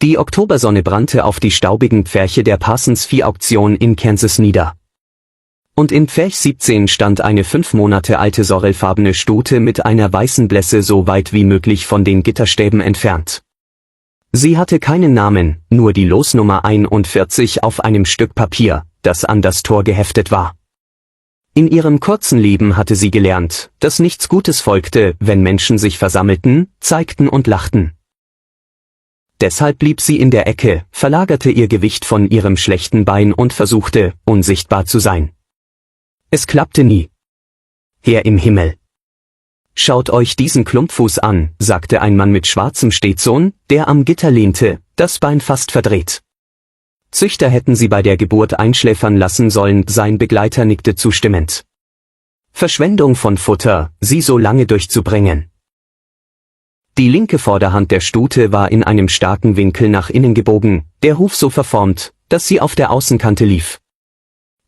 Die Oktobersonne brannte auf die staubigen Pferche der Parsons-Vieh-Auktion in Kansas nieder. Und in Pferch 17 stand eine 5 Monate alte sorrelfarbene Stute mit einer weißen Blässe so weit wie möglich von den Gitterstäben entfernt. Sie hatte keinen Namen, nur die Losnummer 41 auf einem Stück Papier, das an das Tor geheftet war. In ihrem kurzen Leben hatte sie gelernt, dass nichts Gutes folgte, wenn Menschen sich versammelten, zeigten und lachten. Deshalb blieb sie in der Ecke, verlagerte ihr Gewicht von ihrem schlechten Bein und versuchte, unsichtbar zu sein. Es klappte nie. Herr im Himmel! Schaut euch diesen Klumpfuß an, sagte ein Mann mit schwarzem Stetson, der am Gitter lehnte, das Bein fast verdreht. Züchter hätten sie bei der Geburt einschläfern lassen sollen, sein Begleiter nickte zustimmend. Verschwendung von Futter, sie so lange durchzubringen. Die linke Vorderhand der Stute war in einem starken Winkel nach innen gebogen, der Huf so verformt, dass sie auf der Außenkante lief.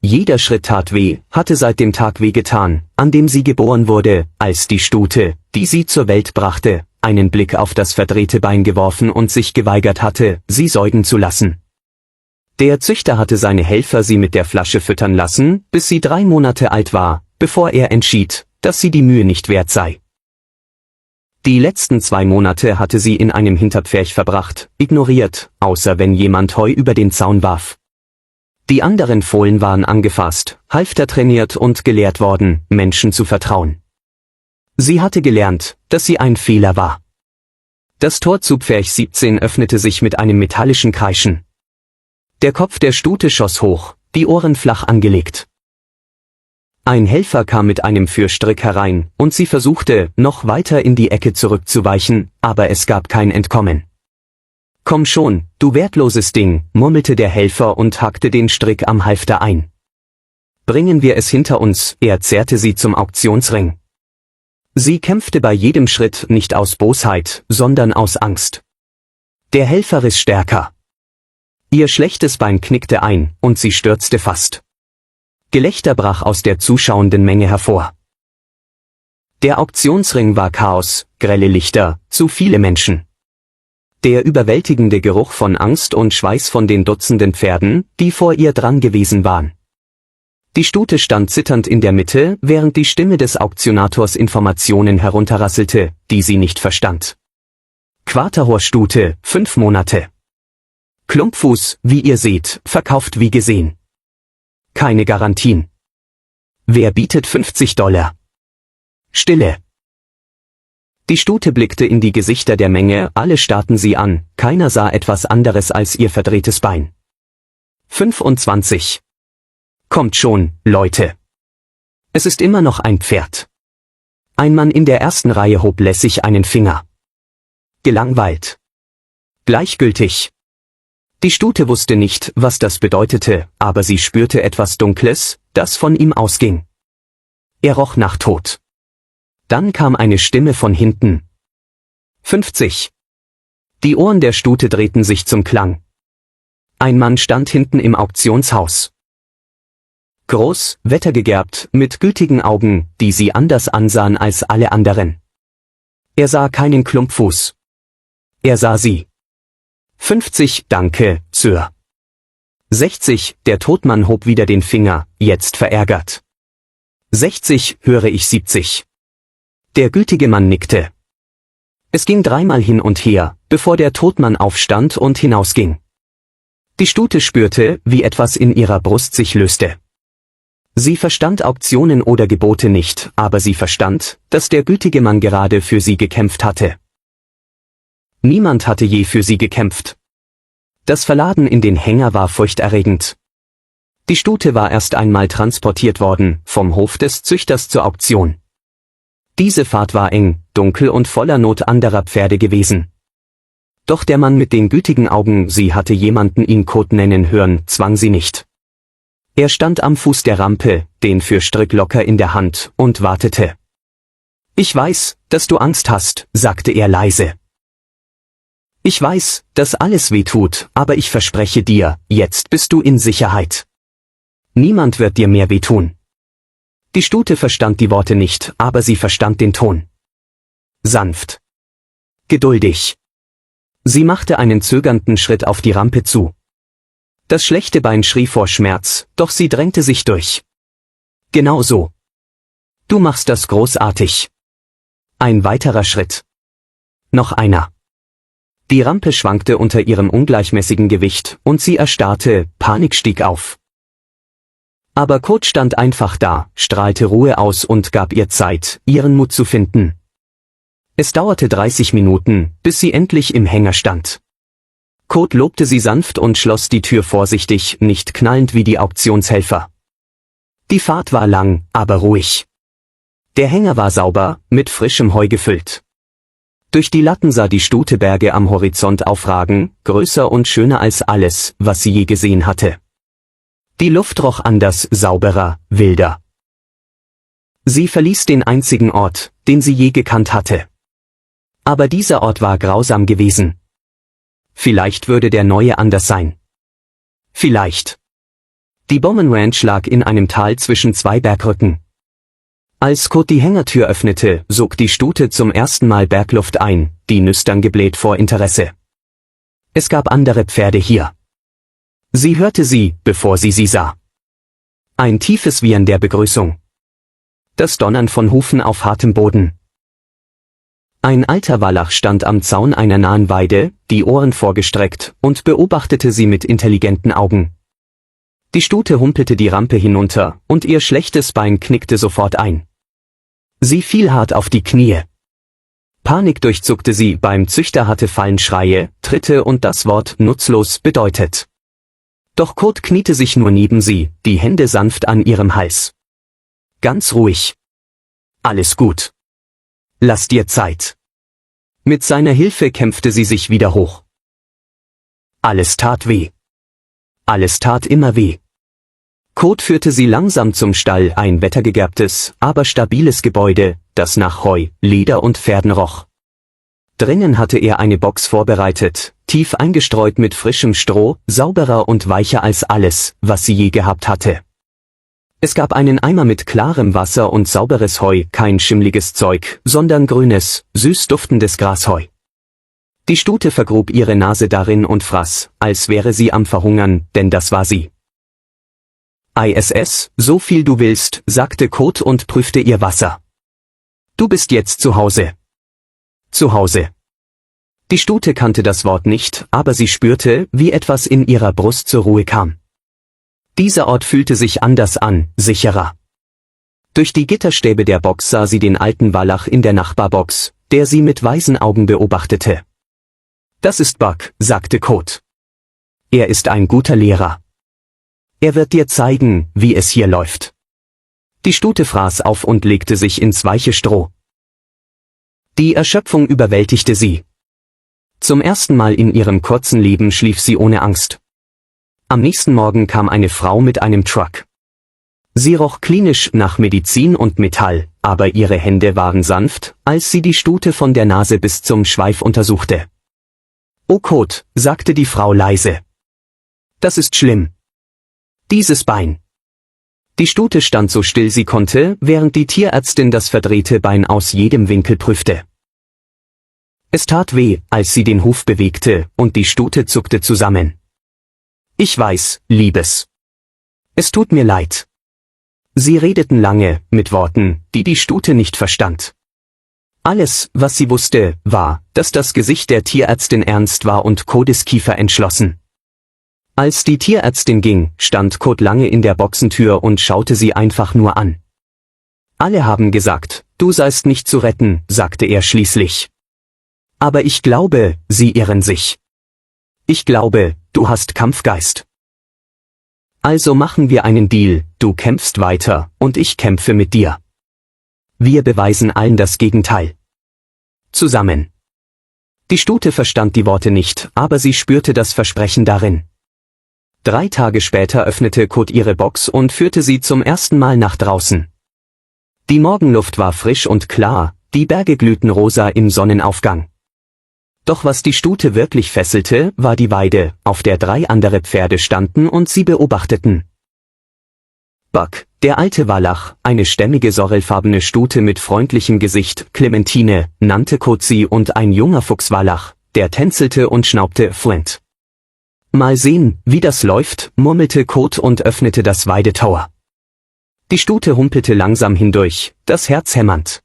Jeder Schritt tat weh, hatte seit dem Tag wehgetan, an dem sie geboren wurde, als die Stute, die sie zur Welt brachte, einen Blick auf das verdrehte Bein geworfen und sich geweigert hatte, sie säugen zu lassen. Der Züchter hatte seine Helfer sie mit der Flasche füttern lassen, bis sie 3 Monate alt war, bevor er entschied, dass sie die Mühe nicht wert sei. Die letzten 2 Monate hatte sie in einem Hinterpferch verbracht, ignoriert, außer wenn jemand Heu über den Zaun warf. Die anderen Fohlen waren angefasst, halftertrainiert und gelehrt worden, Menschen zu vertrauen. Sie hatte gelernt, dass sie ein Fehler war. Das Tor zu Pferch 17 öffnete sich mit einem metallischen Kreischen. Der Kopf der Stute schoss hoch, die Ohren flach angelegt. Ein Helfer kam mit einem Führstrick herein, und sie versuchte, noch weiter in die Ecke zurückzuweichen, aber es gab kein Entkommen. »Komm schon, du wertloses Ding«, murmelte der Helfer und hackte den Strick am Halfter ein. »Bringen wir es hinter uns«, er zerrte sie zum Auktionsring. Sie kämpfte bei jedem Schritt nicht aus Bosheit, sondern aus Angst. Der Helfer riss stärker. Ihr schlechtes Bein knickte ein, und sie stürzte fast. Gelächter brach aus der zuschauenden Menge hervor. Der Auktionsring war Chaos, grelle Lichter, zu viele Menschen. Der überwältigende Geruch von Angst und Schweiß von den Dutzenden Pferden, die vor ihr dran gewesen waren. Die Stute stand zitternd in der Mitte, während die Stimme des Auktionators Informationen herunterrasselte, die sie nicht verstand. Quarterhorstute, 5 Monate. Klumpfuß, wie ihr seht, verkauft wie gesehen. Keine Garantien. Wer bietet $50? Stille. Die Stute blickte in die Gesichter der Menge, alle starrten sie an, keiner sah etwas anderes als ihr verdrehtes Bein. 25. Kommt schon, Leute. Es ist immer noch ein Pferd. Ein Mann in der ersten Reihe hob lässig einen Finger. Gelangweilt. Gleichgültig. Die Stute wusste nicht, was das bedeutete, aber sie spürte etwas Dunkles, das von ihm ausging. Er roch nach Tod. Dann kam eine Stimme von hinten. 50. Die Ohren der Stute drehten sich zum Klang. Ein Mann stand hinten im Auktionshaus. Groß, wettergegerbt, mit gütigen Augen, die sie anders ansahen als alle anderen. Er sah keinen Klumpfuß. Er sah sie. 50, danke, Sir. 60, der Todmann hob wieder den Finger, jetzt verärgert. 60, höre ich 70. Der gütige Mann nickte. Es ging 3-mal hin und her, bevor der Todmann aufstand und hinausging. Die Stute spürte, wie etwas in ihrer Brust sich löste. Sie verstand Auktionen oder Gebote nicht, aber sie verstand, dass der gütige Mann gerade für sie gekämpft hatte. Niemand hatte je für sie gekämpft. Das Verladen in den Hänger war furchterregend. Die Stute war erst einmal transportiert worden, vom Hof des Züchters zur Auktion. Diese Fahrt war eng, dunkel und voller Not anderer Pferde gewesen. Doch der Mann mit den gütigen Augen, sie hatte jemanden ihn Kot nennen hören, zwang sie nicht. Er stand am Fuß der Rampe, den Führstrick locker in der Hand, und wartete. »Ich weiß, dass du Angst hast«, sagte er leise. »Ich weiß, dass alles weh tut, aber ich verspreche dir, jetzt bist du in Sicherheit. Niemand wird dir mehr wehtun.« Die Stute verstand die Worte nicht, aber sie verstand den Ton. Sanft. Geduldig. Sie machte einen zögernden Schritt auf die Rampe zu. Das schlechte Bein schrie vor Schmerz, doch sie drängte sich durch. Genau so. Du machst das großartig. Ein weiterer Schritt. Noch einer. Die Rampe schwankte unter ihrem ungleichmäßigen Gewicht und sie erstarrte, Panik stieg auf. Aber Kurt stand einfach da, strahlte Ruhe aus und gab ihr Zeit, ihren Mut zu finden. Es dauerte 30 Minuten, bis sie endlich im Hänger stand. Kurt lobte sie sanft und schloss die Tür vorsichtig, nicht knallend wie die Auktionshelfer. Die Fahrt war lang, aber ruhig. Der Hänger war sauber, mit frischem Heu gefüllt. Durch die Latten sah die Stute Berge am Horizont aufragen, größer und schöner als alles, was sie je gesehen hatte. Die Luft roch anders, sauberer, wilder. Sie verließ den einzigen Ort, den sie je gekannt hatte. Aber dieser Ort war grausam gewesen. Vielleicht würde der neue anders sein. Vielleicht. Die Bommenranch lag in einem Tal zwischen zwei Bergrücken. Als Kurt die Hängertür öffnete, sog die Stute zum ersten Mal Bergluft ein, die Nüstern gebläht vor Interesse. Es gab andere Pferde hier. Sie hörte sie, bevor sie sah. Ein tiefes Wiehern der Begrüßung. Das Donnern von Hufen auf hartem Boden. Ein alter Wallach stand am Zaun einer nahen Weide, die Ohren vorgestreckt, und beobachtete sie mit intelligenten Augen. Die Stute humpelte die Rampe hinunter, und ihr schlechtes Bein knickte sofort ein. Sie fiel hart auf die Knie. Panik durchzuckte sie, beim Züchter hatte Fallenschreie, Tritte und das Wort nutzlos bedeutet. Doch Kurt kniete sich nur neben sie, die Hände sanft an ihrem Hals. Ganz ruhig. Alles gut. Lass dir Zeit. Mit seiner Hilfe kämpfte sie sich wieder hoch. Alles tat weh. Alles tat immer weh. Kurt führte sie langsam zum Stall, ein wettergegerbtes, aber stabiles Gebäude, das nach Heu, Leder und Pferden roch. Drinnen hatte er eine Box vorbereitet, tief eingestreut mit frischem Stroh, sauberer und weicher als alles, was sie je gehabt hatte. Es gab einen Eimer mit klarem Wasser und sauberes Heu, kein schimmliges Zeug, sondern grünes, süß duftendes Grasheu. Die Stute vergrub ihre Nase darin und fraß, als wäre sie am Verhungern, denn das war sie. ISS, so viel du willst, sagte Kurt und prüfte ihr Wasser. Du bist jetzt zu Hause. Zu Hause. Die Stute kannte das Wort nicht, aber sie spürte, wie etwas in ihrer Brust zur Ruhe kam. Dieser Ort fühlte sich anders an, sicherer. Durch die Gitterstäbe der Box sah sie den alten Wallach in der Nachbarbox, der sie mit weisen Augen beobachtete. Das ist Buck, sagte Kurt. Er ist ein guter Lehrer. Er wird dir zeigen, wie es hier läuft. Die Stute fraß auf und legte sich ins weiche Stroh. Die Erschöpfung überwältigte sie. Zum ersten Mal in ihrem kurzen Leben schlief sie ohne Angst. Am nächsten Morgen kam eine Frau mit einem Truck. Sie roch klinisch nach Medizin und Metall, aber ihre Hände waren sanft, als sie die Stute von der Nase bis zum Schweif untersuchte. »Oh Kurt«, sagte die Frau leise. »Das ist schlimm. Dieses Bein.« Die Stute stand so still sie konnte, während die Tierärztin das verdrehte Bein aus jedem Winkel prüfte. Es tat weh, als sie den Huf bewegte, und die Stute zuckte zusammen. »Ich weiß, Liebes. Es tut mir leid.« Sie redeten lange, mit Worten, die die Stute nicht verstand. Alles, was sie wusste, war, dass das Gesicht der Tierärztin ernst war und Todeskiefer entschlossen. Als die Tierärztin ging, stand Kurt lange in der Boxentür und schaute sie einfach nur an. »Alle haben gesagt, du seist nicht zu retten«, sagte er schließlich. »Aber ich glaube, sie irren sich. Ich glaube, du hast Kampfgeist. Also machen wir einen Deal, du kämpfst weiter, und ich kämpfe mit dir. Wir beweisen allen das Gegenteil. Zusammen.« Die Stute verstand die Worte nicht, aber sie spürte das Versprechen darin. 3 Tage später öffnete Kurt ihre Box und führte sie zum ersten Mal nach draußen. Die Morgenluft war frisch und klar, die Berge glühten rosa im Sonnenaufgang. Doch was die Stute wirklich fesselte, war die Weide, auf der 3 andere Pferde standen und sie beobachteten. Buck, der alte Wallach, eine stämmige sorrelfarbene Stute mit freundlichem Gesicht, Clementine, nannte Kurt sie, und ein junger Fuchswallach, der tänzelte und schnaubte Flint. Mal sehen, wie das läuft, murmelte Kurt und öffnete das Weidetor. Die Stute humpelte langsam hindurch, das Herz hämmernd.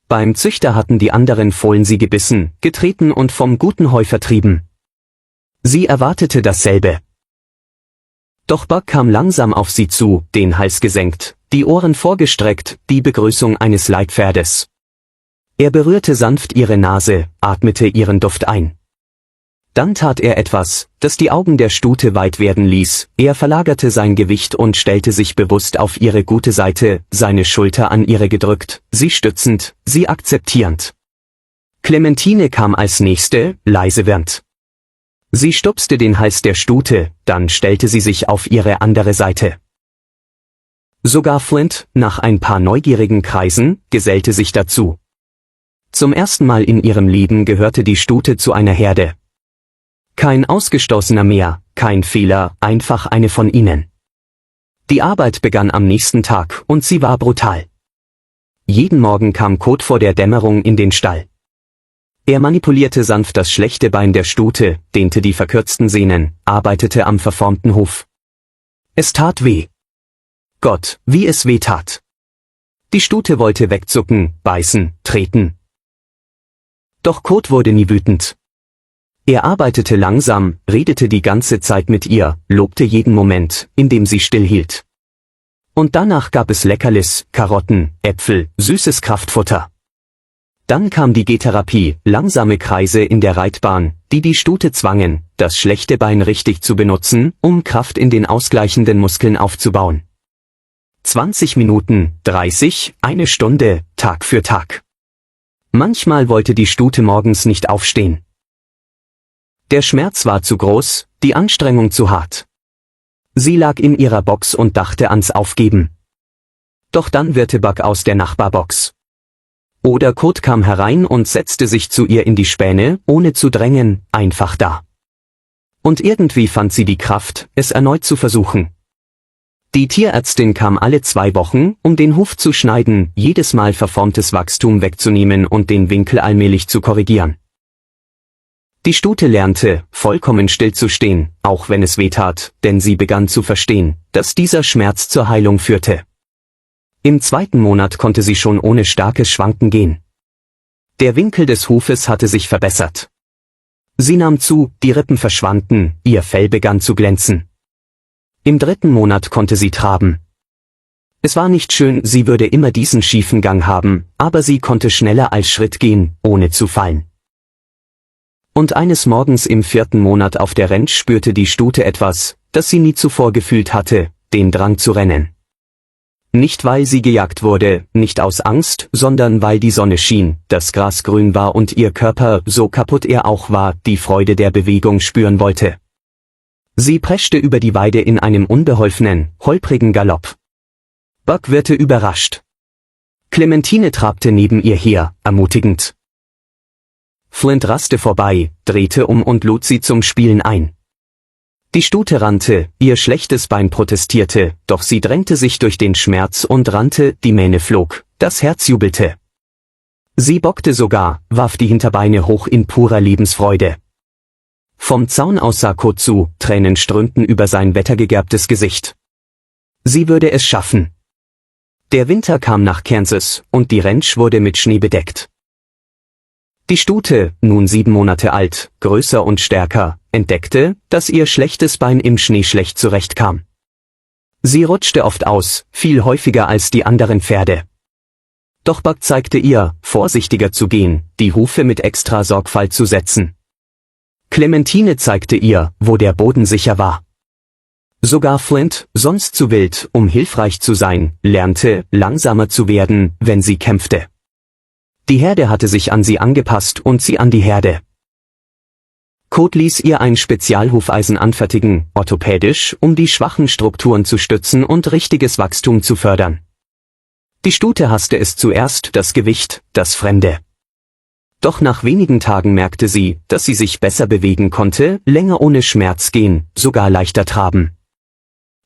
Beim Züchter hatten die anderen Fohlen sie gebissen, getreten und vom guten Heu vertrieben. Sie erwartete dasselbe. Doch Buck kam langsam auf sie zu, den Hals gesenkt, die Ohren vorgestreckt, die Begrüßung eines Leitpferdes. Er berührte sanft ihre Nase, atmete ihren Duft ein. Dann tat er etwas, das die Augen der Stute weit werden ließ, er verlagerte sein Gewicht und stellte sich bewusst auf ihre gute Seite, seine Schulter an ihre gedrückt, sie stützend, sie akzeptierend. Clementine kam als nächste, leise wirrend. Sie stupste den Hals der Stute, dann stellte sie sich auf ihre andere Seite. Sogar Flint, nach ein paar neugierigen Kreisen, gesellte sich dazu. Zum ersten Mal in ihrem Leben gehörte die Stute zu einer Herde. Kein Ausgestoßener mehr, kein Fehler, einfach eine von ihnen. Die Arbeit begann am nächsten Tag und sie war brutal. Jeden Morgen kam Kot vor der Dämmerung in den Stall. Er manipulierte sanft das schlechte Bein der Stute, dehnte die verkürzten Sehnen, arbeitete am verformten Huf. Es tat weh. Gott, wie es weh tat. Die Stute wollte wegzucken, beißen, treten. Doch Kot wurde nie wütend. Er arbeitete langsam, redete die ganze Zeit mit ihr, lobte jeden Moment, in dem sie stillhielt. Und danach gab es Leckerlis, Karotten, Äpfel, süßes Kraftfutter. Dann kam die Gehtherapie, langsame Kreise in der Reitbahn, die die Stute zwangen, das schlechte Bein richtig zu benutzen, um Kraft in den ausgleichenden Muskeln aufzubauen. 20 Minuten, 30, eine Stunde, Tag für Tag. Manchmal wollte die Stute morgens nicht aufstehen. Der Schmerz war zu groß, die Anstrengung zu hart. Sie lag in ihrer Box und dachte ans Aufgeben. Doch dann wirrte Buck aus der Nachbarbox. Oder Kurt kam herein und setzte sich zu ihr in die Späne, ohne zu drängen, einfach da. Und irgendwie fand sie die Kraft, es erneut zu versuchen. Die Tierärztin kam alle 2 Wochen, um den Huf zu schneiden, jedes Mal verformtes Wachstum wegzunehmen und den Winkel allmählich zu korrigieren. Die Stute lernte, vollkommen still zu stehen, auch wenn es weh tat, denn sie begann zu verstehen, dass dieser Schmerz zur Heilung führte. Im 2. Monat konnte sie schon ohne starkes Schwanken gehen. Der Winkel des Hufes hatte sich verbessert. Sie nahm zu, die Rippen verschwanden, ihr Fell begann zu glänzen. Im 3. Monat konnte sie traben. Es war nicht schön, sie würde immer diesen schiefen Gang haben, aber sie konnte schneller als Schritt gehen, ohne zu fallen. Und eines Morgens im 4. Monat auf der Ranch spürte die Stute etwas, das sie nie zuvor gefühlt hatte, den Drang zu rennen. Nicht weil sie gejagt wurde, nicht aus Angst, sondern weil die Sonne schien, das Gras grün war und ihr Körper, so kaputt er auch war, die Freude der Bewegung spüren wollte. Sie preschte über die Weide in einem unbeholfenen, holprigen Galopp. Buck wirkte überrascht. Clementine trabte neben ihr her, ermutigend. Flint raste vorbei, drehte um und lud sie zum Spielen ein. Die Stute rannte, ihr schlechtes Bein protestierte, doch sie drängte sich durch den Schmerz und rannte, die Mähne flog, das Herz jubelte. Sie bockte sogar, warf die Hinterbeine hoch in purer Lebensfreude. Vom Zaun aus sah Kot zu, Tränen strömten über sein wettergegerbtes Gesicht. Sie würde es schaffen. Der Winter kam nach Kansas, und die Ranch wurde mit Schnee bedeckt. Die Stute, nun 7 Monate alt, größer und stärker, entdeckte, dass ihr schlechtes Bein im Schnee schlecht zurechtkam. Sie rutschte oft aus, viel häufiger als die anderen Pferde. Doch Buck zeigte ihr, vorsichtiger zu gehen, die Hufe mit extra Sorgfalt zu setzen. Clementine zeigte ihr, wo der Boden sicher war. Sogar Flint, sonst zu wild, um hilfreich zu sein, lernte, langsamer zu werden, wenn sie kämpfte. Die Herde hatte sich an sie angepasst und sie an die Herde. Kot ließ ihr ein Spezialhufeisen anfertigen, orthopädisch, um die schwachen Strukturen zu stützen und richtiges Wachstum zu fördern. Die Stute hasste es zuerst, das Gewicht, das Fremde. Doch nach wenigen Tagen merkte sie, dass sie sich besser bewegen konnte, länger ohne Schmerz gehen, sogar leichter traben.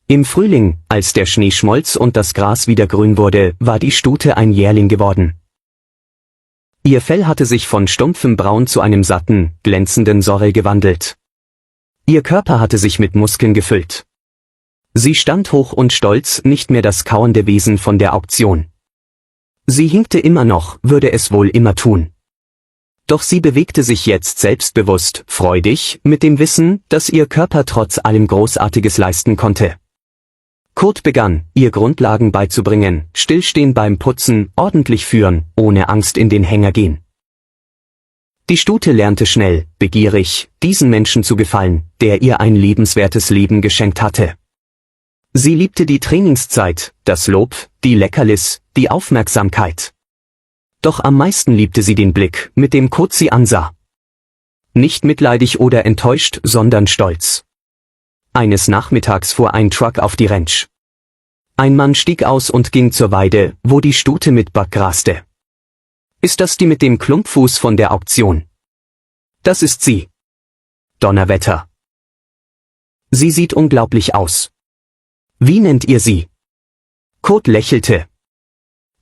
Im Frühling, als der Schnee schmolz und das Gras wieder grün wurde, war die Stute ein Jährling geworden. Ihr Fell hatte sich von stumpfem Braun zu einem satten, glänzenden Sorrel gewandelt. Ihr Körper hatte sich mit Muskeln gefüllt. Sie stand hoch und stolz, nicht mehr das kauernde Wesen von der Auktion. Sie hinkte immer noch, würde es wohl immer tun. Doch sie bewegte sich jetzt selbstbewusst, freudig, mit dem Wissen, dass ihr Körper trotz allem Großartiges leisten konnte. Kurt begann, ihr Grundlagen beizubringen, stillstehen beim Putzen, ordentlich führen, ohne Angst in den Hänger gehen. Die Stute lernte schnell, begierig, diesen Menschen zu gefallen, der ihr ein lebenswertes Leben geschenkt hatte. Sie liebte die Trainingszeit, das Lob, die Leckerlis, die Aufmerksamkeit. Doch am meisten liebte sie den Blick, mit dem Kurt sie ansah. Nicht mitleidig oder enttäuscht, sondern stolz. Eines Nachmittags fuhr ein Truck auf die Ranch. Ein Mann stieg aus und ging zur Weide, wo die Stute mit Buck graste. Ist das die mit dem Klumpfuß von der Auktion? Das ist sie. Donnerwetter. Sie sieht unglaublich aus. Wie nennt ihr sie? Kurt lächelte.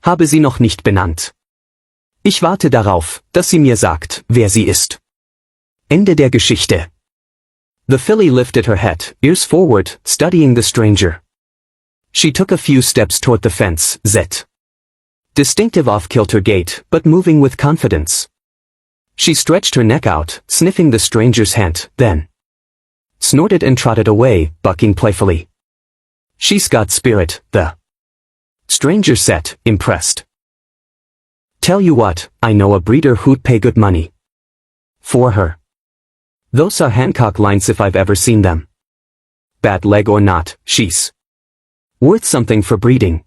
Habe sie noch nicht benannt. Ich warte darauf, dass sie mir sagt, wer sie ist. Ende der Geschichte. The filly lifted her head, ears forward, studying the stranger. She took a few steps toward the fence, Z. Distinctive off-kilter gait, but moving with confidence. She stretched her neck out, sniffing the stranger's hand, then snorted and trotted away, bucking playfully. She's got spirit, the stranger said, impressed. Tell you what, I know a breeder who'd pay good money for her. Those are Hancock lines if I've ever seen them. Bad leg or not, she's worth something for breeding.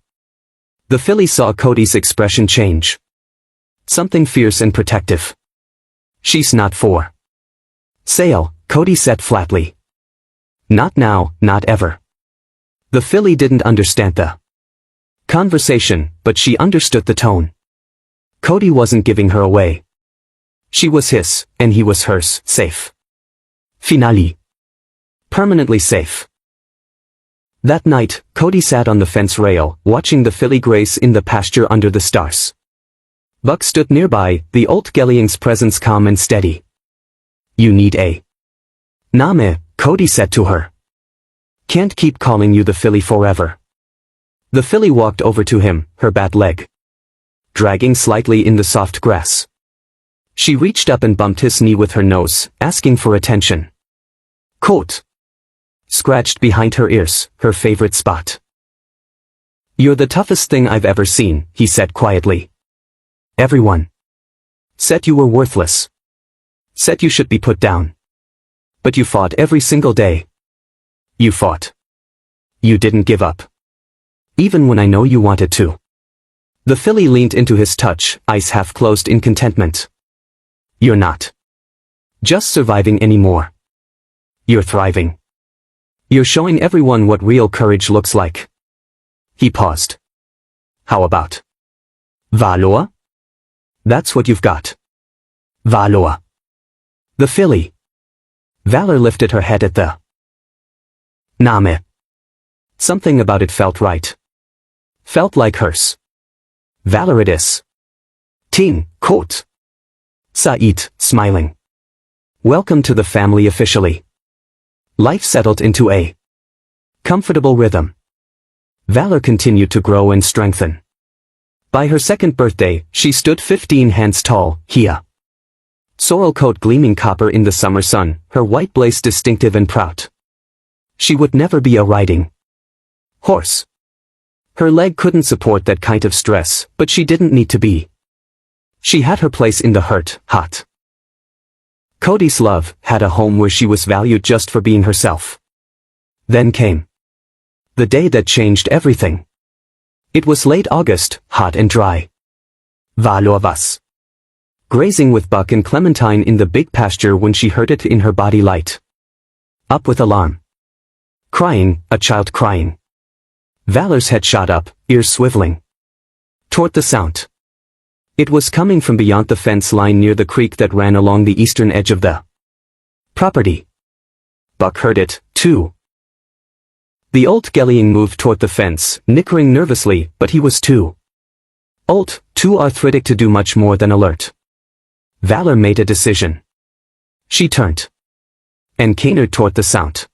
The filly saw Cody's expression change. Something fierce and protective. She's not for sale, Cody said flatly. Not now, not ever. The filly didn't understand the conversation, but she understood the tone. Cody wasn't giving her away. She was his, and he was hers, safe. Finale. Permanently safe. That night, Cody sat on the fence rail, watching the filly graze in the pasture under the stars. Buck stood nearby, the old Gelling's presence calm and steady. You need a name, Cody said to her. Can't keep calling you the filly forever. The filly walked over to him, her bad leg dragging slightly in the soft grass. She reached up and bumped his knee with her nose, asking for attention. Coat scratched behind her ears, her favorite spot. You're the toughest thing I've ever seen, he said quietly. Everyone said you were worthless. Said you should be put down. But you fought every single day. You fought. You didn't give up. Even when I know you wanted to. The filly leaned into his touch, eyes half closed in contentment. You're not just surviving anymore. You're thriving. You're showing everyone what real courage looks like. He paused. How about valor? That's what you've got. Valor. The filly. Valor lifted her head at the name. Something about it felt right. Felt like hers. Valor it is. Ting, Coat. Said, smiling. Welcome to the family officially. Life settled into a comfortable rhythm. Valor continued to grow and strengthen. By her second birthday, she stood 15 hands tall, here. Sorrel coat gleaming copper in the summer sun, her white blaze distinctive and proud. She would never be a riding horse. Her leg couldn't support that kind of stress, but she didn't need to be. She had her place in the herd, hot. Cody's love had a home where she was valued just for being herself. Then came the day that changed everything. It was late August, hot and dry. Valor was grazing with Buck and Clementine in the big pasture when she heard it in her body light up with alarm. Crying, a child crying. Valor's head shot up, ears swiveling toward the sound. It was coming from beyond the fence line near the creek that ran along the eastern edge of the property. Buck heard it, too. The old Gelling moved toward the fence, nickering nervously, but he was too old, too arthritic to do much more than alert. Valor made a decision. She turned and cantered toward the sound.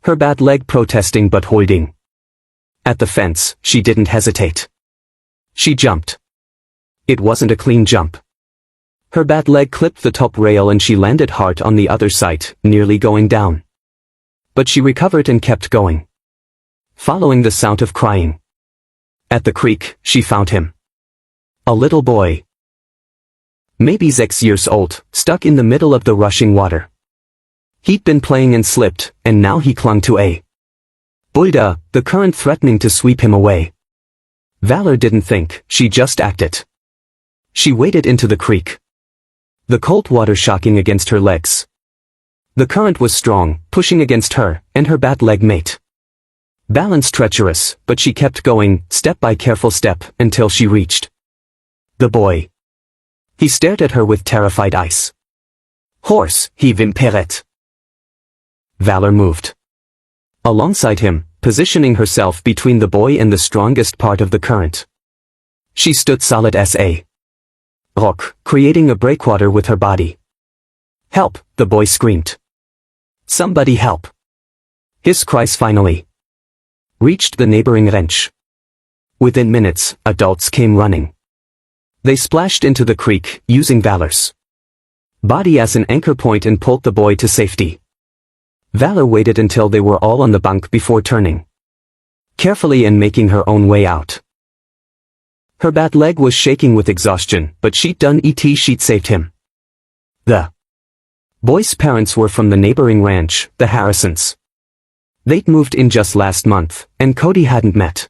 Her bad leg protesting but holding. At the fence, she didn't hesitate. She jumped. It wasn't a clean jump. Her bad leg clipped the top rail and she landed hard on the other side, nearly going down. But she recovered and kept going, following the sound of crying. At the creek, she found him. A little boy, maybe 6 years old, stuck in the middle of the rushing water. He'd been playing and slipped, and now he clung to a boulder, the current threatening to sweep him away. Valor didn't think, she just acted. She waded into the creek, the cold water shocking against her legs. The current was strong, pushing against her, and her bad leg mate. Balance treacherous, but she kept going, step by careful step, until she reached the boy. He stared at her with terrified eyes. Horse, he vimperret. Valor moved alongside him, positioning herself between the boy and the strongest part of the current. She stood solid as a rock, creating a breakwater with her body. Help, the boy screamed. Somebody help. His cries finally reached the neighboring ranch. Within minutes, adults came running. They splashed into the creek, using Valor's body as an anchor point and pulled the boy to safety. Valor waited until they were all on the bunk before turning carefully and making her own way out. Her bad leg was shaking with exhaustion, but she'd done it. She'd saved him. The boy's parents were from the neighboring ranch, the Harrisons. They'd moved in just last month, and Cody hadn't met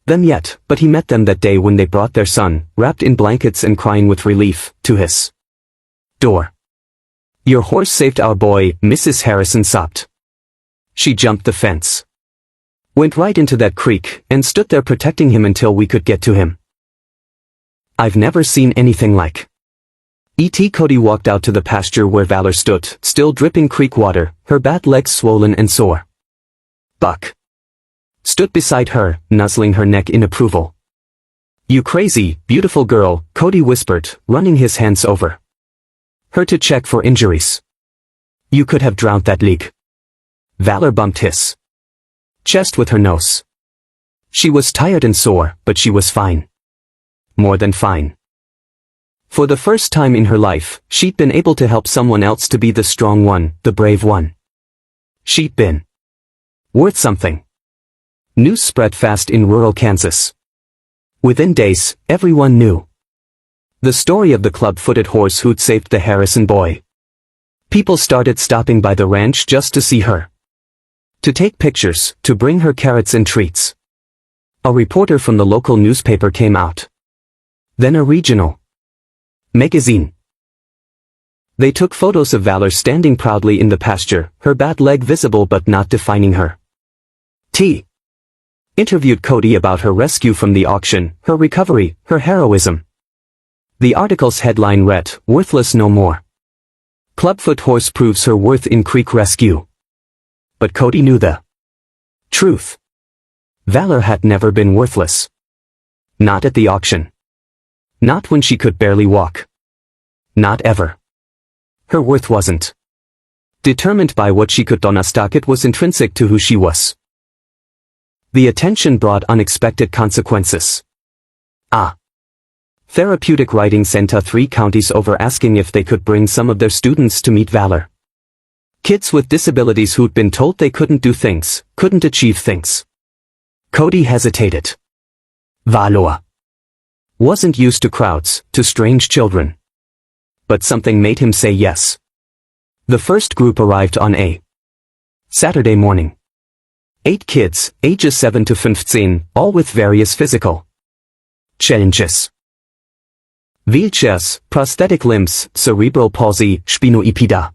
them yet, but he met them that day when they brought their son, wrapped in blankets and crying with relief, to his door. Your horse saved our boy, Mrs. Harrison sobbed. She jumped the fence, went right into that creek, and stood there protecting him until we could get to him. I've never seen anything like it. Cody walked out to the pasture where Valor stood, still dripping creek water, her bad legs swollen and sore. Buck stood beside her, nuzzling her neck in approval. You crazy, beautiful girl, Cody whispered, running his hands over her to check for injuries. You could have drowned that leak. Valor bumped his chest with her nose. She was tired and sore, but she was fine. More than fine. For the first time in her life, she'd been able to help someone else to be the strong one, the brave one. She'd been worth something. News spread fast in rural Kansas. Within days, everyone knew the story of the club-footed horse who'd saved the Harrison boy. People started stopping by the ranch just to see her, to take pictures, to bring her carrots and treats. A reporter from the local newspaper came out. Then a regional magazine. They took photos of Valor standing proudly in the pasture, her bad leg visible but not defining her. Interviewed Cody about her rescue from the auction, her recovery, her heroism. The article's headline read, Worthless no more. Clubfoot horse proves her worth in creek rescue. But Cody knew the truth. Valor had never been worthless. Not at the auction. Not when she could barely walk. Not ever. Her worth wasn't determined by what she could do. It was intrinsic to who she was. The attention brought unexpected consequences. A therapeutic writing sent 3 counties over asking if they could bring some of their students to meet Valor. Kids with disabilities who'd been told they couldn't do things, couldn't achieve things. Cody hesitated. Valor wasn't used to crowds, to strange children. But something made him say yes. The first group arrived on a Saturday morning. 8 kids, ages 7 to 15, all with various physical challenges. Wheelchairs, prosthetic limbs, cerebral palsy, spinoipida.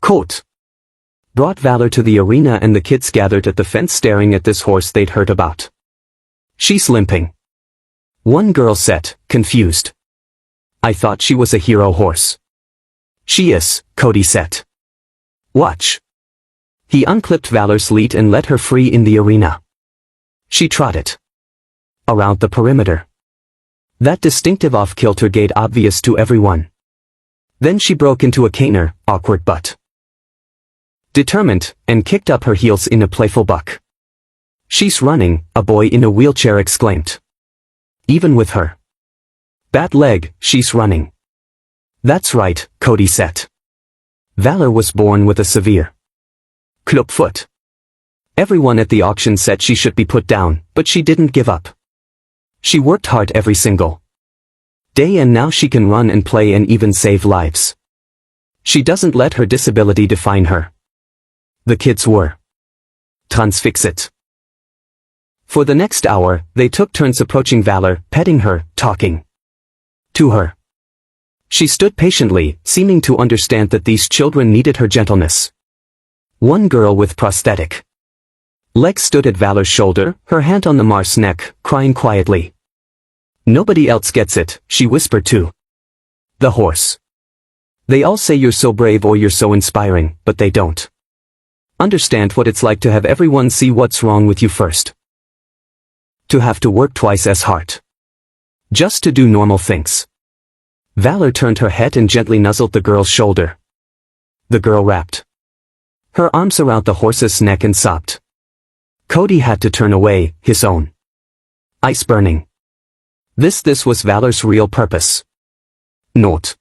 Quote. Brought Valor to the arena and the kids gathered at the fence staring at this horse they'd heard about. She's limping. One girl said, confused. I thought she was a hero horse. She is, Cody said. Watch. He unclipped Valor's lead and let her free in the arena. She trotted around the perimeter. That distinctive off-kilter gait obvious to everyone. Then she broke into a canter, awkward but determined, and kicked up her heels in a playful buck. "She's running," a boy in a wheelchair exclaimed. "Even with her bad leg, she's running." "That's right," Cody said. Valor was born with a severe clubfoot. Everyone at the auction said she should be put down, but she didn't give up. She worked hard every single day and now she can run and play and even save lives. She doesn't let her disability define her. The kids were transfixed. For the next hour, they took turns approaching Valor, petting her, talking to her. She stood patiently, seeming to understand that these children needed her gentleness. One girl with prosthetic legs stood at Valor's shoulder, her hand on the Mar's neck, crying quietly. "Nobody else gets it," she whispered to the horse. "They all say you're so brave or you're so inspiring, but they don't understand what it's like to have everyone see what's wrong with you first. To have to work twice as hard just to do normal things." Valor turned her head and gently nuzzled the girl's shoulder. The girl wrapped her arms around the horse's neck and sobbed. Cody had to turn away, his own eyes burning. This was Valor's real purpose. Not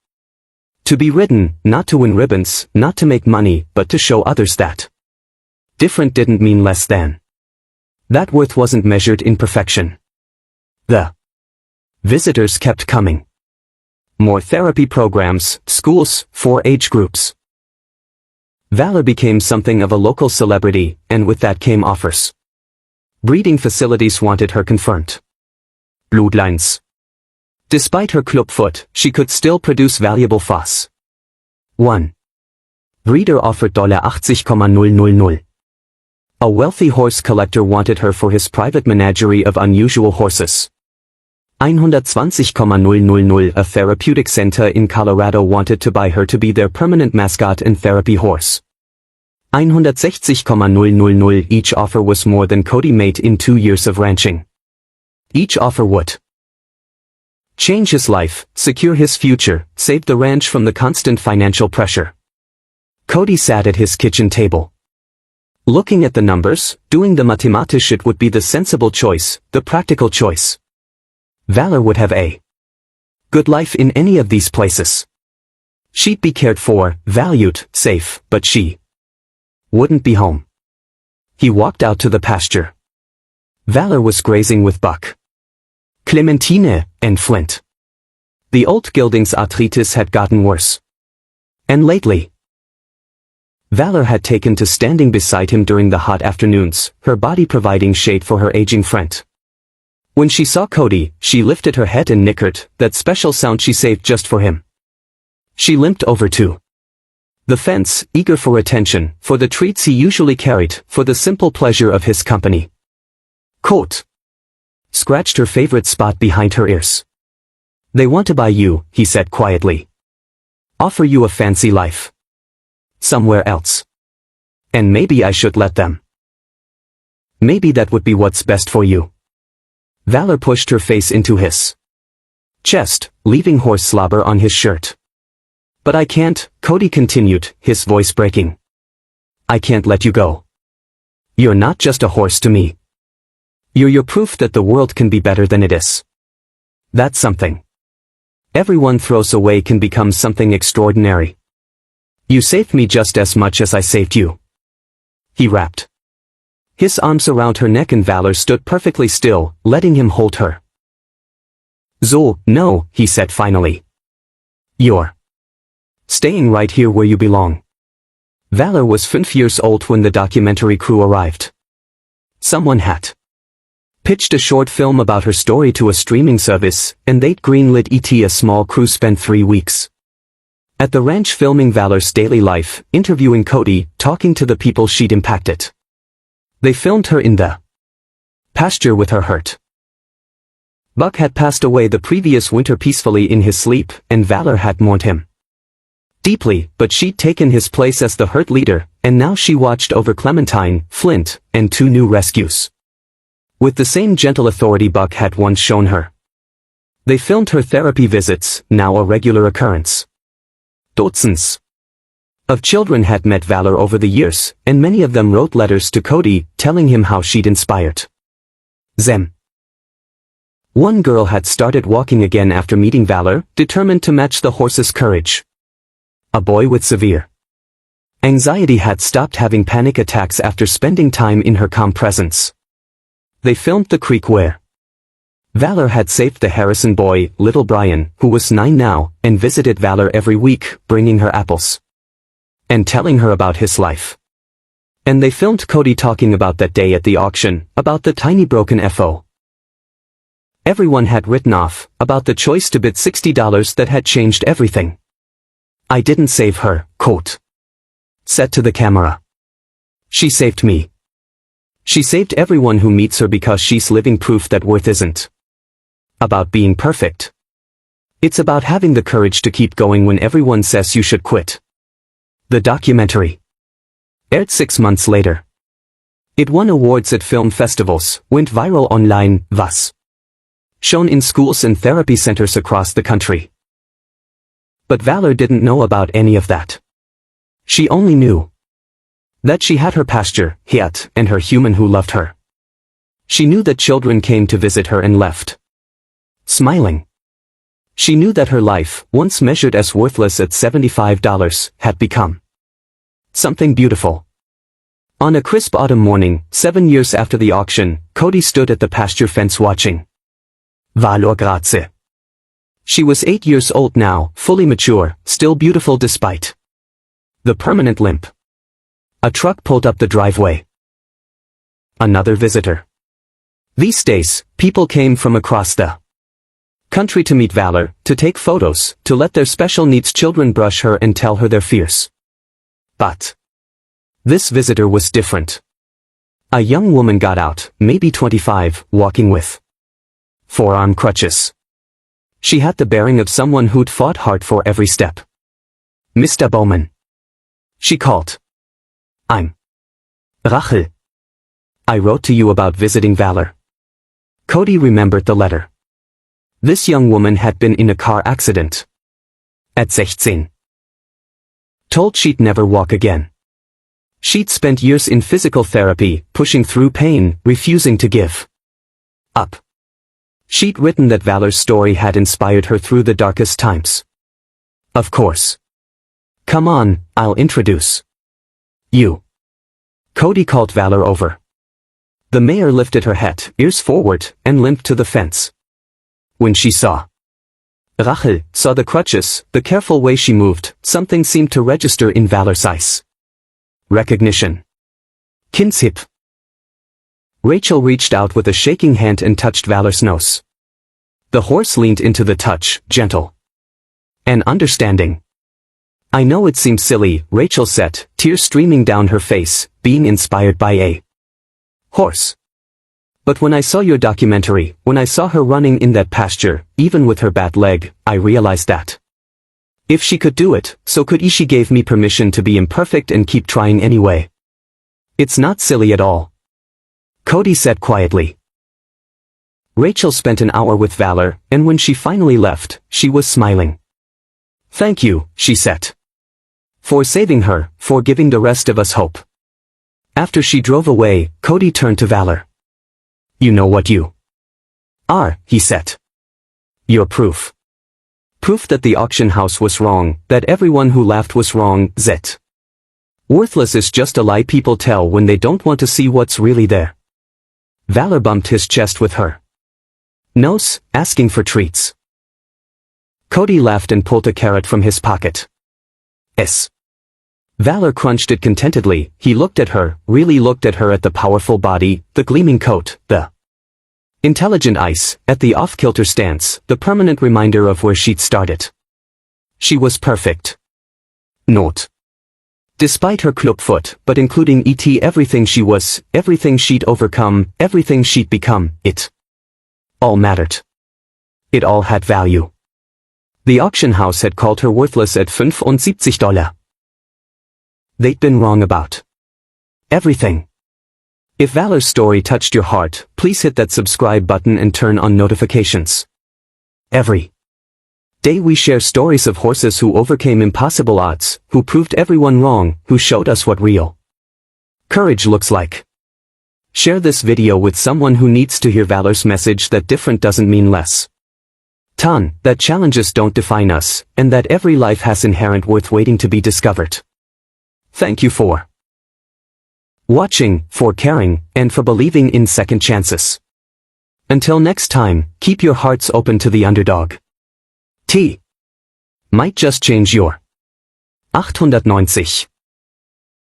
to be ridden, not to win ribbons, not to make money, but to show others that different didn't mean less than. That worth wasn't measured in perfection. The visitors kept coming. More therapy programs, schools, 4 age groups. Valor became something of a local celebrity, and with that came offers. Breeding facilities wanted her confirmed bloodlines. Despite her clubfoot, she could still produce valuable foss. One breeder offered $80,000. A wealthy horse collector wanted her for his private menagerie of unusual horses. $120,000. A therapeutic center in Colorado wanted to buy her to be their permanent mascot and therapy horse. $160,000. Each offer was more than Cody made in 2 years of ranching. Each offer would change his life, secure his future, save the ranch from the constant financial pressure. Cody sat at his kitchen table. Looking at the numbers, doing the mathematische would be the sensible choice, the practical choice. Valor would have a good life in any of these places. She'd be cared for, valued, safe, but she wouldn't be home. He walked out to the pasture. Valor was grazing with Buck, Clementine, and Flint. The old gelding's arthritis had gotten worse. And lately, Valor had taken to standing beside him during the hot afternoons, her body providing shade for her aging friend. When she saw Cody, she lifted her head and nickered, that special sound she saved just for him. She limped over to the fence, eager for attention, for the treats he usually carried, for the simple pleasure of his company. Coat scratched her favorite spot behind her ears. "They want to buy you," he said quietly. "Offer you a fancy life somewhere else. And maybe I should let them. Maybe that would be what's best for you." Valor pushed her face into his chest, leaving horse slobber on his shirt. "But I can't," Cody continued, his voice breaking. "I can't let you go. You're not just a horse to me. You're your proof that the world can be better than it is. That's something everyone throws away can become something extraordinary. You saved me just as much as I saved you." He wrapped his arms around her neck and Valor stood perfectly still, letting him hold her. "So, no," he said finally. "You're staying right here where you belong." Valor was 5 years old when the documentary crew arrived. Someone had pitched a short film about her story to a streaming service, and they'd greenlit it. A small crew spent 3 weeks at the ranch filming Valor's daily life, interviewing Cody, talking to the people she'd impacted. They filmed her in the pasture with her hurt Buck had passed away the previous winter peacefully in his sleep, and Valor had mourned him deeply, but she'd taken his place as the herd leader, and now she watched over Clementine, Flint, and 2 new rescues with the same gentle authority Buck had once shown her. They filmed her therapy visits, now a regular occurrence. Dozens of children had met Valor over the years, and many of them wrote letters to Cody, telling him how she'd inspired them. One girl had started walking again after meeting Valor, determined to match the horse's courage. A boy with severe anxiety had stopped having panic attacks after spending time in her calm presence. They filmed the creek where Valor had saved the Harrison boy, little Brian, who was 9 now, and visited Valor every week, bringing her apples and telling her about his life. And they filmed Cody talking about that day at the auction, about the tiny broken FO everyone had written off, about the choice to bid $60 that had changed everything. I didn't save her, quote said to the camera. She saved me. She saved everyone who meets her because she's living proof that worth isn't about being perfect. It's about having the courage to keep going when everyone says you should quit. The documentary aired 6 months later. It won awards at film festivals, went viral online, was shown in schools and therapy centers across the country. But Valor didn't know about any of that. She only knew that she had her pasture, Herd, and her human who loved her. She knew that children came to visit her and left smiling. She knew that her life, once measured as worthless at $75, had become something beautiful. On a crisp autumn morning, 7 years after the auction, Cody stood at the pasture fence watching Valor Grazie. She was 8 years old now, fully mature, still beautiful despite the permanent limp. A truck pulled up the driveway. Another visitor. These days, people came from across the country to meet Valor, to take photos, to let their special needs children brush her and tell her their fears. But this visitor was different. A young woman got out, maybe 25, walking with forearm crutches. She had the bearing of someone who'd fought hard for every step. Mr. Bowman. She called. I'm Rachel. I wrote to you about visiting Valor. Cody remembered the letter. This young woman had been in a car accident. At 16. Told she'd never walk again. She'd spent years in physical therapy, pushing through pain, refusing to give up. She'd written that Valor's story had inspired her through the darkest times. Of course. Come on, I'll introduce you. Cody called Valor over. The mayor lifted her head, ears forward, and limped to the fence. When she saw Rachel, saw the crutches, the careful way she moved, something seemed to register in Valor's eyes. Recognition. Kinship. Rachel reached out with a shaking hand and touched Valor's nose. The horse leaned into the touch, gentle and understanding. I know it seems silly, Rachel said, tears streaming down her face, being inspired by a horse. But when I saw your documentary, when I saw her running in that pasture, even with her bad leg, I realized that if she could do it, so could he. She gave me permission to be imperfect and keep trying anyway. It's not silly at all. Cody said quietly. Rachel spent an hour with Valor, and when she finally left, she was smiling. Thank you, she said. For saving her, for giving the rest of us hope. After she drove away, Cody turned to Valor. You know what you are, he said. You're proof. Proof that the auction house was wrong, that everyone who laughed was wrong, that worthless is just a lie people tell when they don't want to see what's really there. Valor bumped his chest with her nose, asking for treats. Cody laughed and pulled a carrot from his pocket. Valor crunched it contentedly. He looked at her, really looked at her, at the powerful body, the gleaming coat, the intelligent eyes, at the off-kilter stance, the permanent reminder of where she'd started. She was perfect. Note. Despite her clubfoot, but including everything she was, everything she'd overcome, everything she'd become, it all mattered. It all had value. The auction house had called her worthless at $75. They'd been wrong about everything. If Valor's story touched your heart, please hit that subscribe button and turn on notifications. Every Day we share stories of horses who overcame impossible odds, who proved everyone wrong, who showed us what real courage looks like. Share this video with someone who needs to hear valor's message that different doesn't mean less. That challenges don't define us, and that every life has inherent worth waiting to be discovered. Thank you for watching, for caring, and for believing in second chances. Until next time, keep your hearts open to the underdog. Might just change your 890